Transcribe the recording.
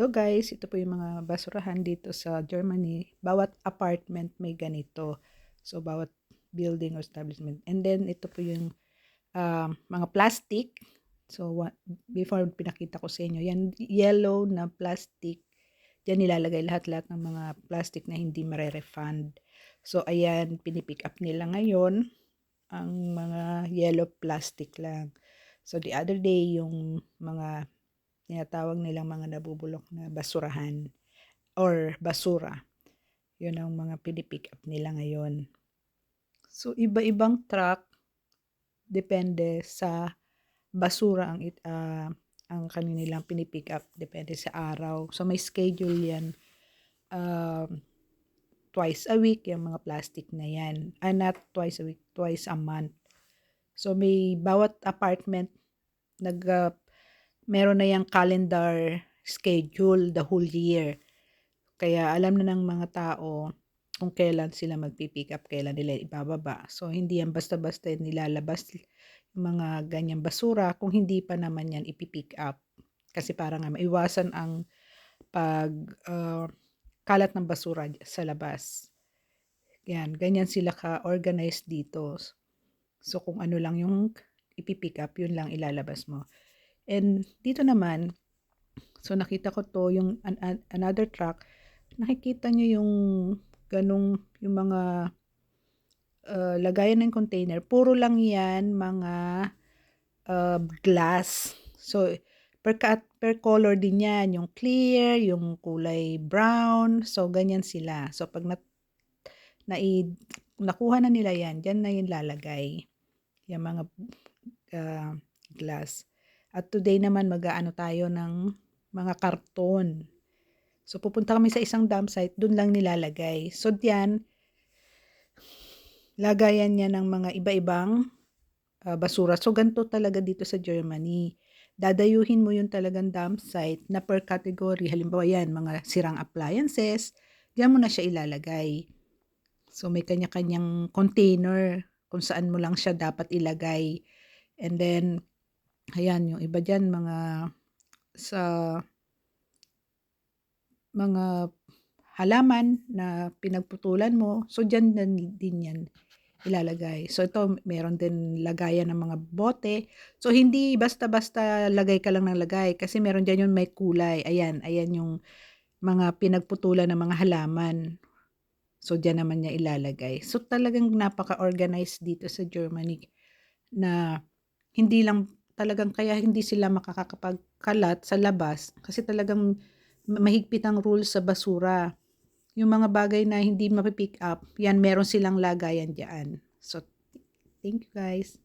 Hello guys, ito po yung mga basurahan dito sa Germany. Bawat apartment may ganito. So, bawat building or establishment. And then, ito po yung mga plastic. So, before pinakita ko sa inyo, yan yellow na plastic. Diyan nilalagay lahat-lahat ng mga plastic na hindi mare-refund. So, ayan, pinipick up nila ngayon ang mga yellow plastic lang. So, the other day, yung mga tinatawag nilang mga nabubulok na basurahan or basura. Yun ang mga pinipick up nila ngayon. So, iba-ibang truck, depende sa basura ang kanilang pinipick up. Depende sa araw. So, may schedule yan. Twice a week, yung mga plastic na yan. Not twice a week, twice a month. So, may bawat apartment, meron na yung calendar schedule the whole year. Kaya alam na ng mga tao kung kailan sila magpi-pick up, kailan nila ibababa. So, hindi yan basta-basta nilalabas yung mga ganyang basura kung hindi pa naman yan ipi-pick up. Kasi para nga maiwasan ang kalat ng basura sa labas. Yan, ganyan sila ka-organized dito. So, kung ano lang yung ipi-pick up, yun lang ilalabas mo. And dito naman, so nakita ko to yung another truck. Nakikita nyo yung yung mga lagayan ng container. Puro lang yan mga glass. So, per color din yan. Yung clear, yung kulay brown. So, ganyan sila. So, pag nakuha na nila yan, dyan na yung lalagay. Yung mga glass. At today naman mag-aano tayo ng mga karton. So, pupunta kami sa isang dump site, dun lang nilalagay. So, diyan, lagayan niya ng mga iba-ibang basura. So, ganito talaga dito sa Germany. Dadayuhin mo yung talagang dump site na per category. Halimbawa yan, mga sirang appliances. Diyan mo na siya ilalagay. So, may kanya-kanyang container kung saan mo lang siya dapat ilagay. And then, ayan, yung iba dyan, mga halaman na pinagputulan mo. So, dyan din yan ilalagay. So, ito, meron din lagayan ng mga bote. So, hindi basta-basta lagay ka lang ng lagay. Kasi meron dyan yung may kulay. Ayan yung mga pinagputulan ng mga halaman. So, dyan naman niya ilalagay. So, talagang napaka-organized dito sa Germany na hindi lang talagang kaya hindi sila makakapagkalat sa labas kasi talagang mahigpit ang rules sa basura. Yung mga bagay na hindi mapipick up, yan meron silang lagayan diyan. So, thank you guys.